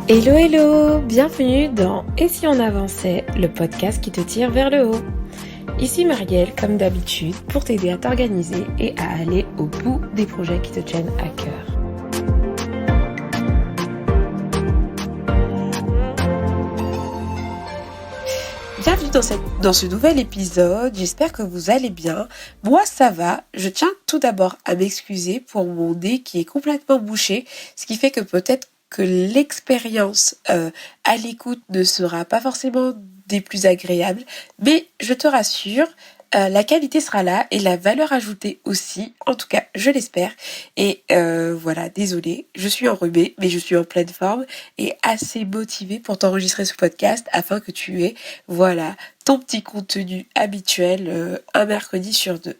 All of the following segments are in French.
Hello hello, bienvenue dans Et si on avançait, le podcast qui te tire vers le haut. Ici Marielle, comme d'habitude, pour t'aider à t'organiser et à aller au bout des projets qui te tiennent à cœur. Bienvenue dans ce nouvel épisode, j'espère que vous allez bien. Moi ça va, je tiens tout d'abord à m'excuser pour mon nez qui est complètement bouché, ce qui fait que peut-être que l'expérience à l'écoute ne sera pas forcément des plus agréables, mais je te rassure, la qualité sera là et la valeur ajoutée aussi, en tout cas je l'espère. Et voilà, désolée, je suis enrhumée, mais je suis en pleine forme et assez motivée pour t'enregistrer ce podcast afin que tu aies, voilà, ton petit contenu habituel un mercredi sur deux.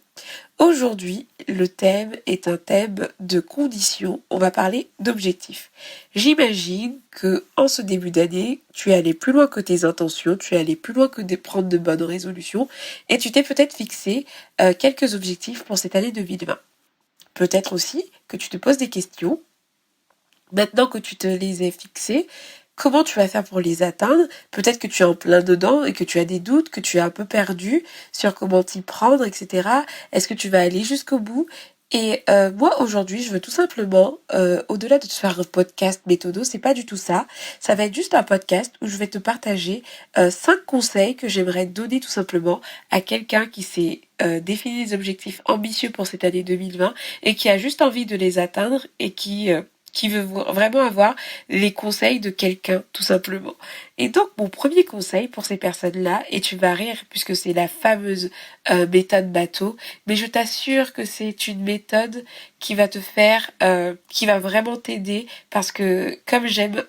Aujourd'hui, le thème est un thème de conditions. On va parler d'objectifs. J'imagine que en ce début d'année, tu es allé plus loin que tes intentions, tu es allé plus loin que de prendre de bonnes résolutions et tu t'es peut-être fixé quelques objectifs pour cette année 2020. Peut-être aussi que tu te poses des questions. Maintenant que tu te les as fixées, comment tu vas faire pour les atteindre? Peut-être que tu es en plein dedans et que tu as des doutes, que tu es un peu perdu sur comment t'y prendre, etc. Est-ce que tu vas aller jusqu'au bout? Et moi aujourd'hui, je veux tout simplement, au-delà de te faire un podcast méthodo, c'est pas du tout ça. Ça va être juste un podcast où je vais te partager 5 conseils que j'aimerais donner tout simplement à quelqu'un qui s'est défini des objectifs ambitieux pour cette année 2020 et qui a juste envie de les atteindre et qui veut vraiment avoir les conseils de quelqu'un, tout simplement. Et donc, mon premier conseil pour ces personnes-là, et tu vas rire puisque c'est la fameuse méthode bateau, mais je t'assure que c'est une méthode qui va te faire, qui va vraiment t'aider, parce que comme j'aime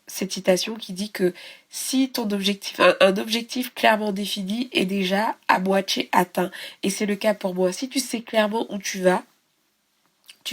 cette citation qui dit que si ton objectif, un objectif clairement défini est déjà à moitié atteint, et c'est le cas pour moi, si tu sais clairement où tu vas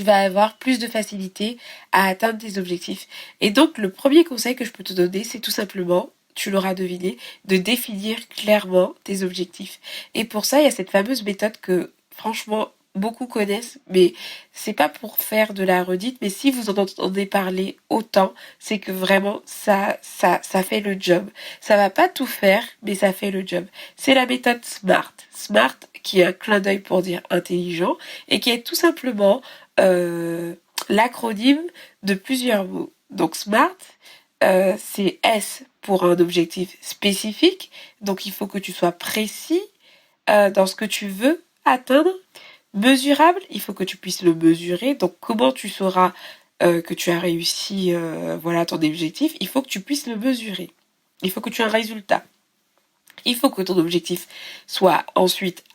avoir plus de facilité à atteindre tes objectifs. Et donc, le premier conseil que je peux te donner, c'est tout simplement, tu l'auras deviné, de définir clairement tes objectifs. Et pour ça, il y a cette fameuse méthode que, franchement, beaucoup connaissent, mais c'est pas pour faire de la redite, mais si vous en entendez parler autant, c'est que vraiment, ça fait le job. Ça va pas tout faire, mais ça fait le job. C'est la méthode SMART. SMART, qui est un clin d'œil pour dire intelligent, et qui est tout simplement l'acronyme de plusieurs mots. Donc SMART, c'est S pour un objectif spécifique, donc il faut que tu sois précis dans ce que tu veux atteindre. Mesurable, il faut que tu puisses le mesurer, donc comment tu sauras que tu as réussi voilà ton objectif, il faut que tu puisses le mesurer. Il faut que tu aies un résultat. Il faut que ton objectif soit ensuite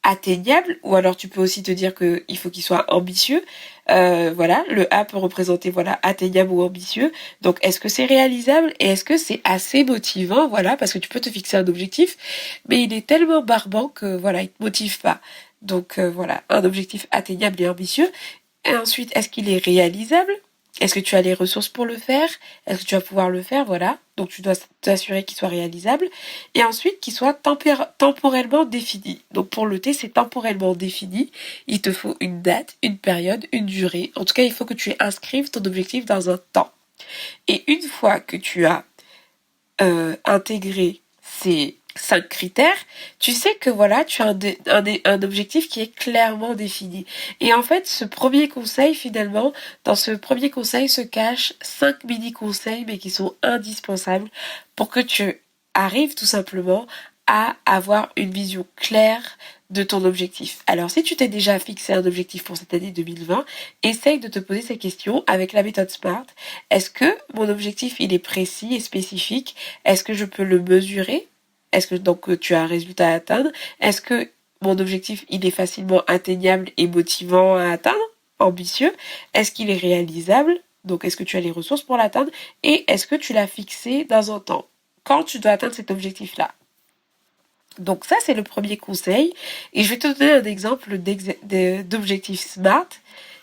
atteignable, ou alors tu peux aussi te dire que il faut qu'il soit ambitieux. Voilà, le A peut représenter voilà atteignable ou ambitieux. Donc est-ce que c'est réalisable et est-ce que c'est assez motivant? Voilà, parce que tu peux te fixer un objectif, mais il est tellement barbant que voilà, il te motive pas. Donc voilà, un objectif atteignable et ambitieux. Et ensuite, est-ce qu'il est réalisable? Est-ce que tu as les ressources pour le faire? Est-ce que tu vas pouvoir le faire? Voilà. Donc tu dois t'assurer qu'il soit réalisable. Et ensuite qu'il soit temporellement défini. Donc pour le T, c'est temporellement défini. Il te faut une date, une période, une durée. En tout cas, il faut que tu inscrives ton objectif dans un temps. Et une fois que tu as intégré ces 5 critères, tu sais que voilà, tu as un objectif qui est clairement défini. Et en fait, ce premier conseil, finalement, dans ce premier conseil se cachent 5 mini-conseils, mais qui sont indispensables pour que tu arrives tout simplement à avoir une vision claire de ton objectif. Alors, si tu t'es déjà fixé un objectif pour cette année 2020, essaye de te poser ces questions avec la méthode SMART. Est-ce que mon objectif, il est précis et spécifique? Est-ce que je peux le mesurer? Est-ce que donc tu as un résultat à atteindre? Est-ce que mon objectif, il est facilement atteignable et motivant à atteindre? Ambitieux? Est-ce qu'il est réalisable? Donc, est-ce que tu as les ressources pour l'atteindre? Et est-ce que tu l'as fixé dans un temps? Quand tu dois atteindre cet objectif-là? Donc ça, c'est le premier conseil. Et je vais te donner un exemple d'objectif SMART.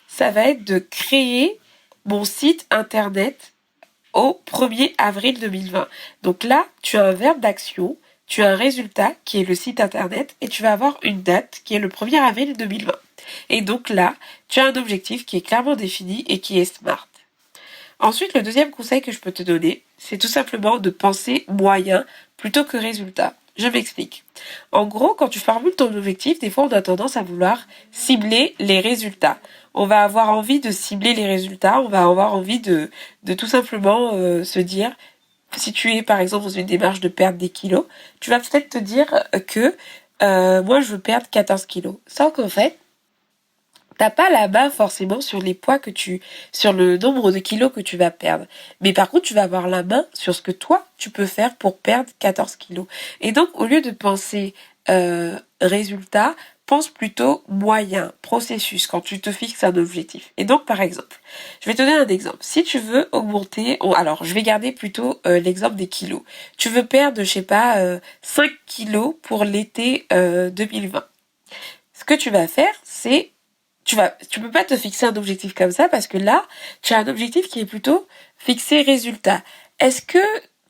Ça va être de créer mon site internet au 1er avril 2020. Donc là, tu as un verbe d'action, tu as un résultat qui est le site internet et tu vas avoir une date qui est le 1er avril 2020. Et donc là, tu as un objectif qui est clairement défini et qui est SMART. Ensuite, le deuxième conseil que je peux te donner, c'est tout simplement de penser moyen plutôt que résultat. Je m'explique. En gros, quand tu formules ton objectif, des fois on a tendance à vouloir cibler les résultats. On va avoir envie de cibler les résultats, on va avoir envie de tout simplement se dire, si tu es par exemple dans une démarche de perdre des kilos, tu vas peut-être te dire que moi je veux perdre 14 kilos. Sans qu'en fait, t'as pas la main forcément sur les poids sur le nombre de kilos que tu vas perdre. Mais par contre, tu vas avoir la main sur ce que toi, tu peux faire pour perdre 14 kilos. Et donc, au lieu de penser résultat, pense plutôt moyen, processus, quand tu te fixes un objectif. Et donc, par exemple, je vais te donner un exemple. Si tu veux augmenter, alors, je vais garder plutôt l'exemple des kilos. Tu veux perdre, je sais pas, 5 kilos pour l'été 2020. Ce que tu vas faire, c'est tu peux pas te fixer un objectif comme ça parce que là, tu as un objectif qui est plutôt fixé résultat. Est-ce que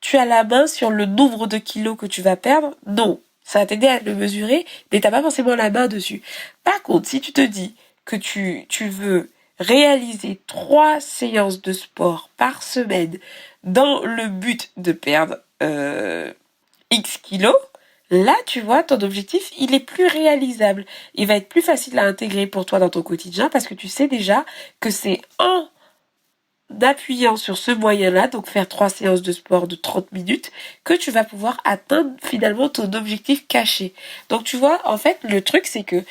tu as la main sur le nombre de kilos que tu vas perdre? Non. Ça va t'aider à le mesurer, mais t'as pas forcément la main dessus. Par contre, si tu te dis que tu veux réaliser 3 séances de sport par semaine dans le but de perdre X kilos, là, tu vois, ton objectif, il est plus réalisable. Il va être plus facile à intégrer pour toi dans ton quotidien parce que tu sais déjà que c'est en appuyant sur ce moyen-là, donc faire 3 séances de sport de 30 minutes, que tu vas pouvoir atteindre finalement ton objectif caché. Donc tu vois, en fait, le truc, c'est que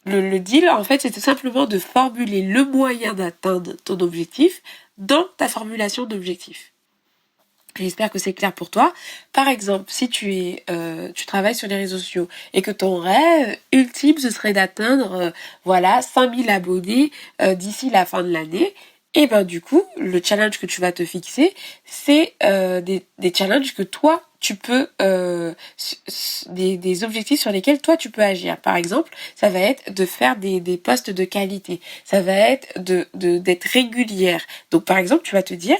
le deal, en fait, c'est tout simplement de formuler le moyen d'atteindre ton objectif dans ta formulation d'objectif. J'espère que c'est clair pour toi. Par exemple, si tu travailles sur les réseaux sociaux et que ton rêve ultime ce serait d'atteindre, 5000 abonnés d'ici la fin de l'année, et ben du coup, le challenge que tu vas te fixer, c'est des challenges que toi tu peux des objectifs sur lesquels toi tu peux agir. Par exemple, ça va être de faire des posts de qualité. Ça va être d'être régulière. Donc par exemple, tu vas te dire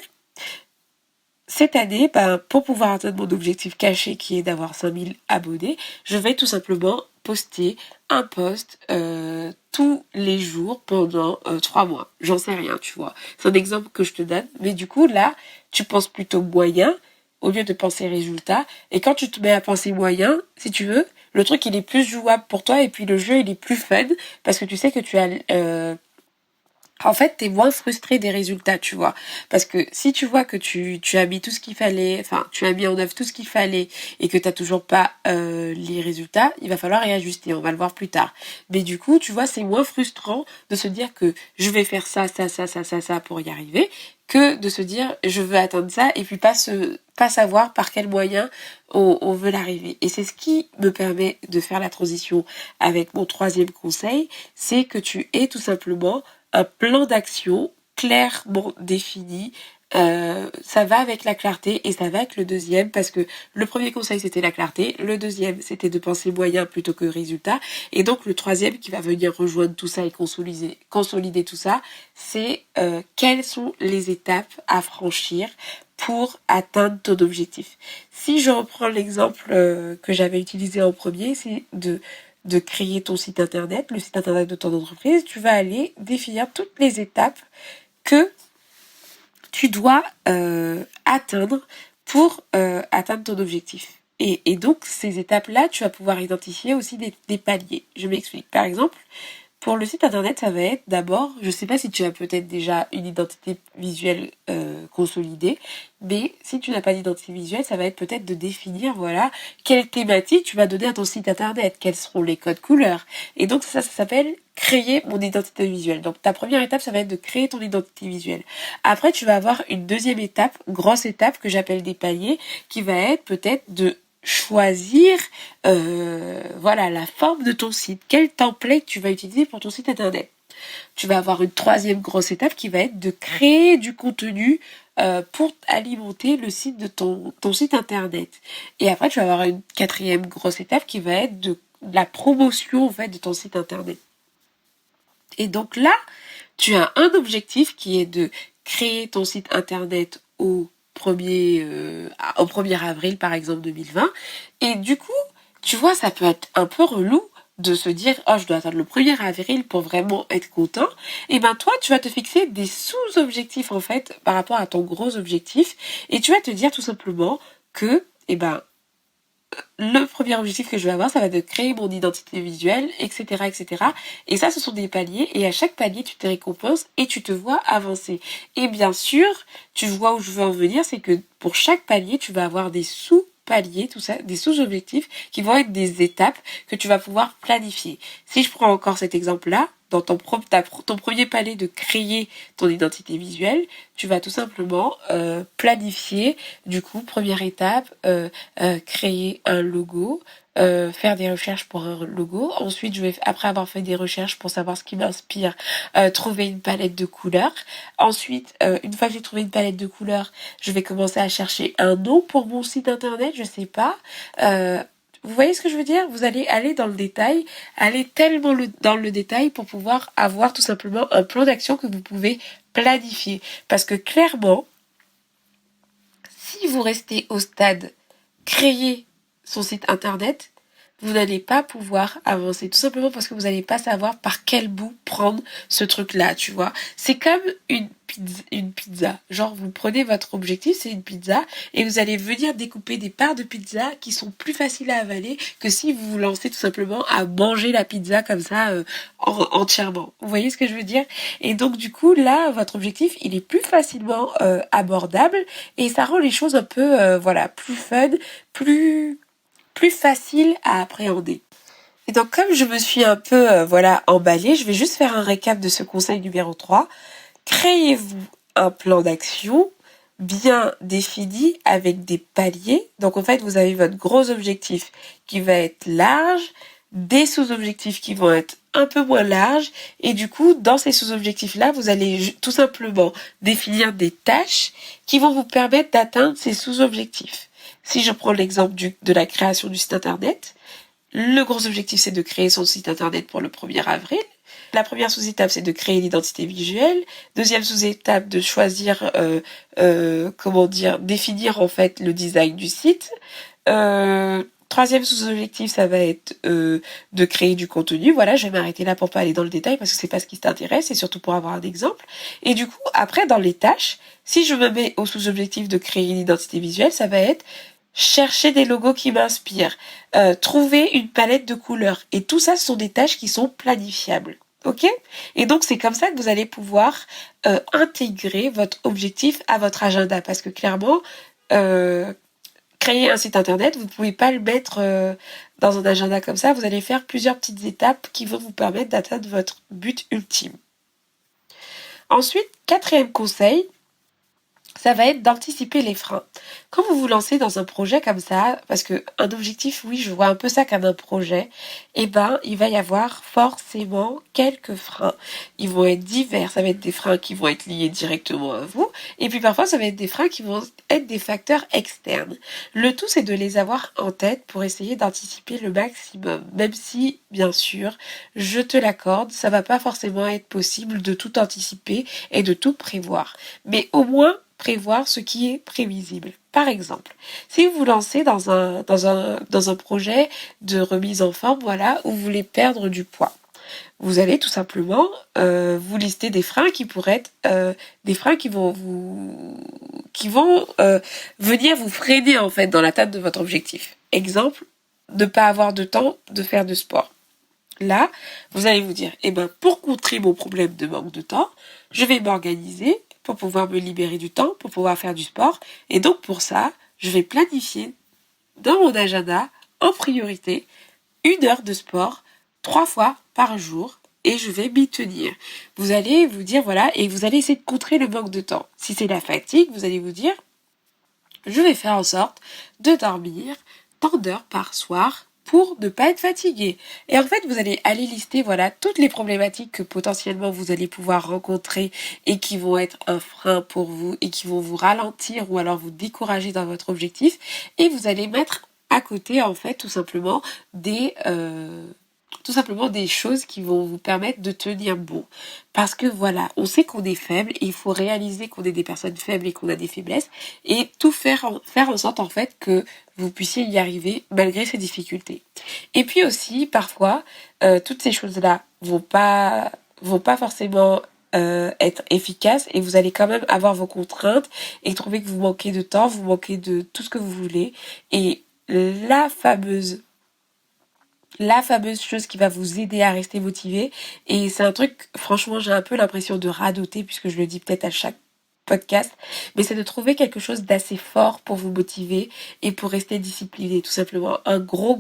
cette année, pour pouvoir atteindre mon objectif caché qui est d'avoir 5000 abonnés, je vais tout simplement poster un post tous les jours pendant 3 mois. J'en sais rien, tu vois. C'est un exemple que je te donne. Mais du coup, là, tu penses plutôt moyen au lieu de penser résultat. Et quand tu te mets à penser moyen, si tu veux, le truc, il est plus jouable pour toi et puis le jeu, il est plus fun parce que tu sais que tu as en fait, t'es moins frustré des résultats, tu vois. Parce que si tu vois que tu as mis tout ce qu'il fallait, enfin, tu as mis en œuvre tout ce qu'il fallait et que t'as toujours pas les résultats, il va falloir réajuster, on va le voir plus tard. Mais du coup, tu vois, c'est moins frustrant de se dire que je vais faire ça pour y arriver, que de se dire je veux atteindre ça et puis pas savoir par quel moyen on veut l'arriver. Et c'est ce qui me permet de faire la transition avec mon troisième conseil, c'est que tu aies tout simplement un plan d'action clairement défini. Ça va avec la clarté et ça va avec le deuxième parce que le premier conseil c'était la clarté, le deuxième c'était de penser moyen plutôt que résultat et donc le troisième qui va venir rejoindre tout ça et consolider tout ça, c'est quelles sont les étapes à franchir pour atteindre ton objectif. Si je reprends l'exemple que j'avais utilisé en premier, c'est de créer ton site internet, le site internet de ton entreprise, tu vas aller définir toutes les étapes que tu dois atteindre pour atteindre ton objectif. Et donc, ces étapes-là, tu vas pouvoir identifier aussi des paliers. Je m'explique. Par exemple, pour le site internet, ça va être d'abord, je sais pas si tu as peut-être déjà une identité visuelle consolidée, mais si tu n'as pas d'identité visuelle, ça va être peut-être de définir, voilà, quelle thématique tu vas donner à ton site internet, quels seront les codes couleurs. Et donc ça s'appelle créer mon identité visuelle. Donc ta première étape, ça va être de créer ton identité visuelle. Après, tu vas avoir une deuxième étape, grosse étape que j'appelle des paliers, qui va être peut-être de choisir la forme de ton site, quel template tu vas utiliser pour ton site internet. Tu vas avoir une troisième grosse étape qui va être de créer du contenu pour alimenter le site de ton site internet. Et après tu vas avoir une quatrième grosse étape qui va être de la promotion en fait de ton site internet. Et donc là, tu as un objectif qui est de créer ton site internet au 1er avril par exemple 2020 et du coup tu vois ça peut être un peu relou de se dire « Oh, je dois attendre le 1er avril pour vraiment être content », et ben toi, tu vas te fixer des sous-objectifs en fait par rapport à ton gros objectif et tu vas te dire tout simplement que, le premier objectif que je vais avoir, ça va être de créer mon identité visuelle, etc., etc. Et ça, ce sont des paliers. Et à chaque palier, tu te récompenses et tu te vois avancer. Et bien sûr, tu vois où je veux en venir, c'est que pour chaque palier, tu vas avoir des sous-paliers, tout ça, des sous-objectifs qui vont être des étapes que tu vas pouvoir planifier. Si je prends encore cet exemple-là, dans ton premier palier de créer ton identité visuelle, tu vas tout simplement planifier, du coup, première étape, créer un logo, faire des recherches pour un logo. Ensuite, je vais, après avoir fait des recherches pour savoir ce qui m'inspire, trouver une palette de couleurs. Ensuite, une fois que j'ai trouvé une palette de couleurs, je vais commencer à chercher un nom pour mon site internet, je sais pas. Vous voyez ce que je veux dire? Vous allez aller dans le détail, aller tellement dans le détail pour pouvoir avoir tout simplement un plan d'action que vous pouvez planifier. Parce que clairement, si vous restez au stade créer son site internet, vous n'allez pas pouvoir avancer. Tout simplement parce que vous n'allez pas savoir par quel bout prendre ce truc-là, tu vois. C'est comme une pizza. Genre, vous prenez votre objectif, c'est une pizza, et vous allez venir découper des parts de pizza qui sont plus faciles à avaler que si vous vous lancez tout simplement à manger la pizza comme ça, entièrement. Vous voyez ce que je veux dire? Et donc, du coup, là, votre objectif, il est plus facilement abordable, et ça rend les choses un peu, plus fun, plus facile à appréhender. Et donc comme je me suis un peu emballée, je vais juste faire un récap de ce conseil numéro 3. Créez-vous un plan d'action bien défini avec des paliers. Donc en fait, vous avez votre gros objectif qui va être large, des sous-objectifs qui vont être un peu moins larges et du coup, dans ces sous-objectifs-là, vous allez tout simplement définir des tâches qui vont vous permettre d'atteindre ces sous-objectifs. Si je prends l'exemple de la création du site internet, le gros objectif c'est de créer son site internet pour le 1er avril. La première sous-étape c'est de créer l'identité visuelle. Deuxième sous-étape de choisir, définir en fait le design du site. Troisième sous-objectif, ça va être de créer du contenu. Voilà, je vais m'arrêter là pour pas aller dans le détail parce que c'est pas ce qui t'intéresse et surtout pour avoir un exemple. Et du coup, après, dans les tâches, si je me mets au sous-objectif de créer une identité visuelle, ça va être chercher des logos qui m'inspirent, trouver une palette de couleurs. Et tout ça, ce sont des tâches qui sont planifiables. Ok? Et donc, c'est comme ça que vous allez pouvoir intégrer votre objectif à votre agenda. Parce que clairement, créer un site internet, vous ne pouvez pas le mettre dans un agenda comme ça. Vous allez faire plusieurs petites étapes qui vont vous permettre d'atteindre votre but ultime. Ensuite, 4e conseil, ça va être d'anticiper les freins. Quand vous vous lancez dans un projet comme ça, parce que un objectif, oui, je vois un peu ça comme un projet, il va y avoir forcément quelques freins. Ils vont être divers, ça va être des freins qui vont être liés directement à vous, et puis parfois ça va être des freins qui vont être des facteurs externes. Le tout, c'est de les avoir en tête pour essayer d'anticiper le maximum, même si, bien sûr, je te l'accorde, ça va pas forcément être possible de tout anticiper et de tout prévoir. Mais au moins, prévoir ce qui est prévisible. Par exemple, si vous vous lancez dans un projet de remise en forme, où vous voulez perdre du poids, vous allez tout simplement vous lister des freins qui pourraient être des freins qui vont venir vous freiner en fait dans l'atteinte de votre objectif. Exemple, ne pas avoir de temps de faire de sport. Là, vous allez vous dire, pour contrer mon problème de manque de temps, je vais m'organiser pour pouvoir me libérer du temps, pour pouvoir faire du sport. Et donc pour ça, je vais planifier dans mon agenda, en priorité, 1 heure de sport, 3 fois par jour, et je vais m'y tenir. Vous allez vous dire, et vous allez essayer de contrer le manque de temps. Si c'est la fatigue, vous allez vous dire, je vais faire en sorte de dormir tant d'heures par soir pour ne pas être fatigué. Et en fait, vous allez aller lister, toutes les problématiques que potentiellement vous allez pouvoir rencontrer et qui vont être un frein pour vous et qui vont vous ralentir ou alors vous décourager dans votre objectif. Et vous allez mettre à côté, en fait, tout simplement des tout simplement des choses qui vont vous permettre de tenir bon. Parce que voilà, on sait qu'on est faible et il faut réaliser qu'on est des personnes faibles et qu'on a des faiblesses et tout faire en sorte en fait que vous puissiez y arriver malgré ces difficultés. Et puis aussi, parfois, toutes ces choses-là vont pas forcément être efficaces et vous allez quand même avoir vos contraintes et trouver que vous manquez de temps, vous manquez de tout ce que vous voulez. Et la fameuse chose qui va vous aider à rester motivé. Et c'est un truc, franchement, j'ai un peu l'impression de radoter puisque je le dis peut-être à chaque podcast, mais c'est de trouver quelque chose d'assez fort pour vous motiver et pour rester discipliné, tout simplement. Un gros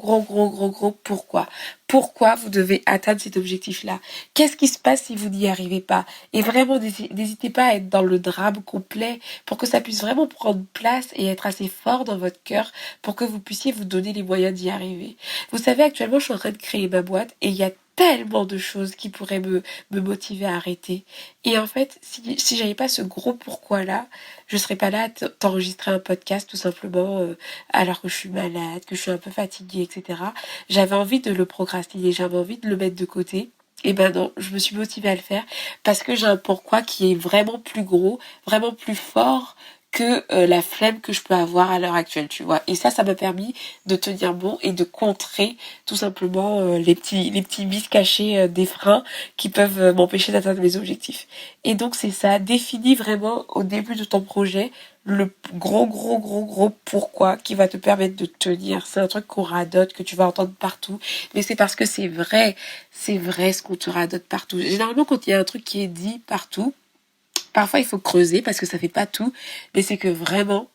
pourquoi. Pourquoi vous devez atteindre cet objectif-là? Qu'est-ce qui se passe si vous n'y arrivez pas? Et vraiment, n'hésitez pas à être dans le drame complet pour que ça puisse vraiment prendre place et être assez fort dans votre cœur pour que vous puissiez vous donner les moyens d'y arriver. Vous savez, actuellement, je suis en train de créer ma boîte et il y a tellement de choses qui pourraient me motiver à arrêter. Et en fait, si j'avais pas ce gros pourquoi-là, je serais pas là à t'enregistrer un podcast tout simplement alors que je suis malade, que je suis un peu fatiguée, etc. J'avais envie de le procrastiner, j'avais envie de le mettre de côté. Et ben non, je me suis motivée à le faire parce que j'ai un pourquoi qui est vraiment plus gros, vraiment plus fort que la flemme que je peux avoir à l'heure actuelle, tu vois. Et ça m'a permis de tenir bon et de contrer tout simplement les petits vices cachés des freins qui peuvent m'empêcher d'atteindre mes objectifs. Et donc c'est ça, définis vraiment au début de ton projet le gros pourquoi qui va te permettre de tenir. C'est un truc qu'on radote, que tu vas entendre partout, mais c'est parce que c'est vrai ce qu'on te radote partout. Généralement quand il y a un truc qui est dit partout, parfois, il faut creuser parce que ça fait pas tout, mais c'est que vraiment,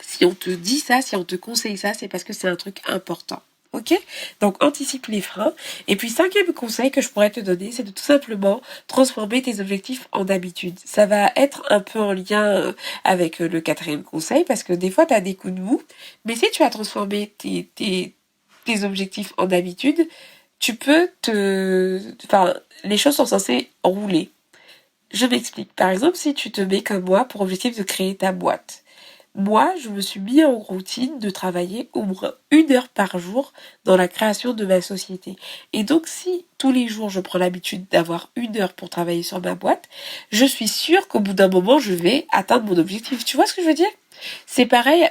si on te dit ça, si on te conseille ça, c'est parce que c'est un truc important. Ok? Donc, anticipe les freins. Et puis, 5e conseil que je pourrais te donner, c'est de tout simplement transformer tes objectifs en habitudes. Ça va être un peu en lien avec le 4e conseil parce que des fois, tu as des coups de mou. Mais si tu as transformé tes objectifs en habitudes, tu peux les choses sont censées rouler. Je m'explique. Par exemple, si tu te mets comme moi pour objectif de créer ta boîte. Moi, je me suis mis en routine de travailler au moins 1 heure par jour dans la création de ma société. Et donc, si tous les jours je prends l'habitude d'avoir 1 heure pour travailler sur ma boîte, je suis sûre qu'au bout d'un moment, je vais atteindre mon objectif. Tu vois ce que je veux dire? C'est pareil,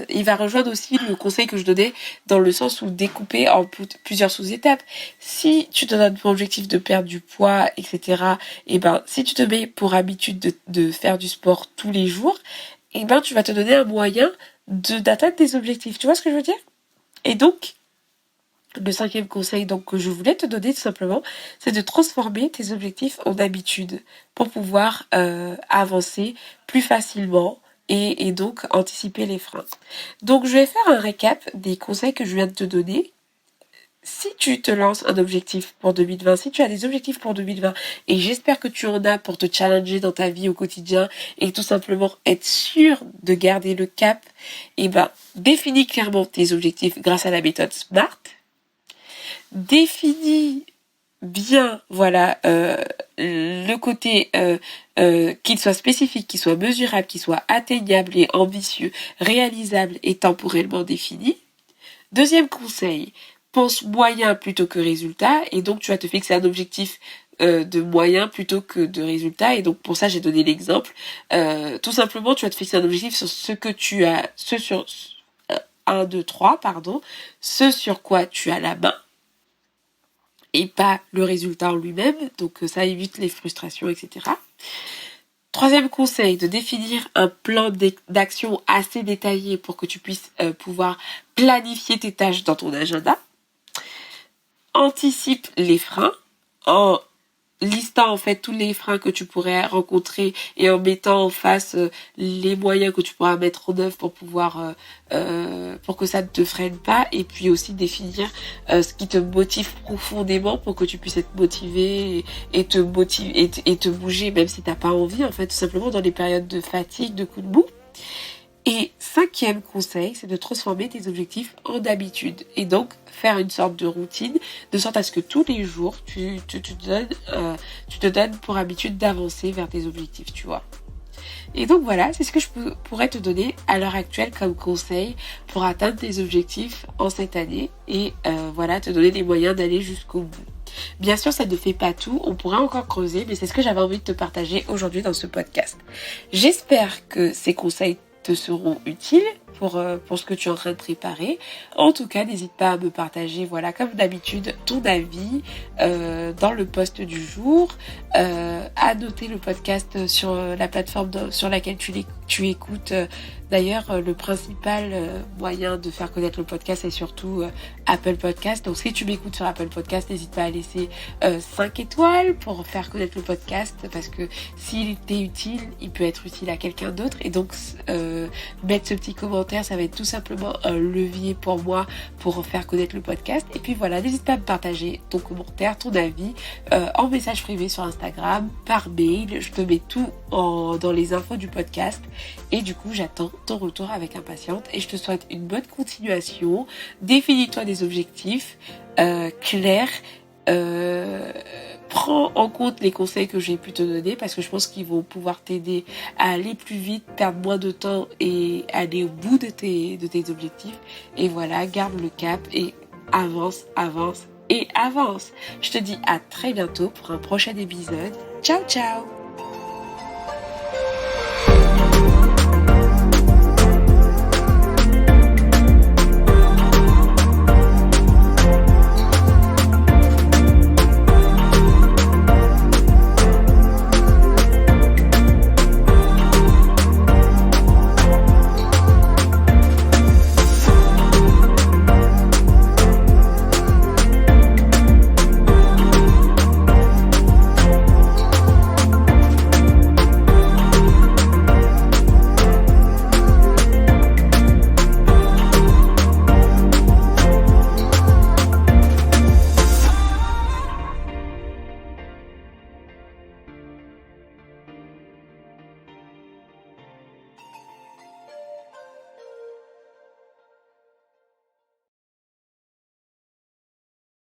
il va rejoindre aussi le conseil que je donnais dans le sens où découper en plusieurs sous-étapes. Si tu te donnes pour objectif de perdre du poids, etc., et ben, si tu te mets pour habitude de faire du sport tous les jours, et ben, tu vas te donner un moyen d'atteindre tes objectifs. Tu vois ce que je veux dire? Et donc, le 5e conseil donc que je voulais te donner tout simplement, c'est de transformer tes objectifs en habitudes pour pouvoir avancer plus facilement et donc anticiper les freins. Donc je vais faire un récap des conseils que je viens de te donner. Si tu te lances un objectif pour 2020, si tu as des objectifs pour 2020, et j'espère que tu en as pour te challenger dans ta vie au quotidien et tout simplement être sûr de garder le cap, et ben définis clairement tes objectifs grâce à la méthode SMART. Définis bien, voilà, le côté qu'il soit spécifique, qu'il soit mesurable, qu'il soit atteignable et ambitieux, réalisable et temporellement défini. 2e conseil, pense moyen plutôt que résultat, et donc tu vas te fixer un objectif de moyen plutôt que de résultat, et donc pour ça j'ai donné l'exemple. Tout simplement, tu vas te fixer un objectif sur ce que tu as, ce sur 1, 2, 3, pardon, ce sur quoi tu as la main, et pas le résultat en lui-même, donc ça évite les frustrations, etc. 3e conseil, de définir un plan d'action assez détaillé pour que tu puisses pouvoir planifier tes tâches dans ton agenda. Anticipe les freins en listant en fait tous les freins que tu pourrais rencontrer et en mettant en face les moyens que tu pourras mettre en œuvre pour pouvoir pour que ça ne te freine pas, et puis aussi définir ce qui te motive profondément pour que tu puisses être motivé et te motiver et te bouger même si t'as pas envie, en fait, tout simplement dans les périodes de fatigue, de coups de mou. Et 5e conseil, c'est de transformer tes objectifs en habitudes. Et donc, faire une sorte de routine, de sorte à ce que tous les jours, tu te donnes pour habitude d'avancer vers tes objectifs, tu vois. Et donc voilà, c'est ce que je pourrais te donner à l'heure actuelle comme conseil pour atteindre tes objectifs en cette année et voilà, te donner les moyens d'aller jusqu'au bout. Bien sûr, ça ne fait pas tout, on pourrait encore creuser, mais c'est ce que j'avais envie de te partager aujourd'hui dans ce podcast. J'espère que ces conseils te seront utiles pour ce que tu es en train de préparer. En tout cas, n'hésite pas à me partager, voilà, comme d'habitude, ton avis dans le post du jour, à noter le podcast sur la plateforme sur laquelle tu écoutes. D'ailleurs, le principal moyen de faire connaître le podcast est surtout Apple Podcast. Donc, si tu m'écoutes sur Apple Podcast, n'hésite pas à laisser 5 étoiles pour faire connaître le podcast, parce que s'il t'est utile, il peut être utile à quelqu'un d'autre. Et donc, mettre ce petit commentaire, ça va être tout simplement un levier pour moi pour faire connaître le podcast. Et puis voilà, n'hésite pas à me partager ton commentaire, ton avis en message privé sur Instagram, par mail. Je te mets tout dans les infos du podcast. Et du coup, j'attends ton retour avec impatience et je te souhaite une bonne continuation. Définis-toi des objectifs clairs. Prends en compte les conseils que j'ai pu te donner, parce que je pense qu'ils vont pouvoir t'aider à aller plus vite, perdre moins de temps et aller au bout de tes objectifs. Et voilà, garde le cap et avance et avance. Je te dis à très bientôt pour un prochain épisode. Ciao ciao.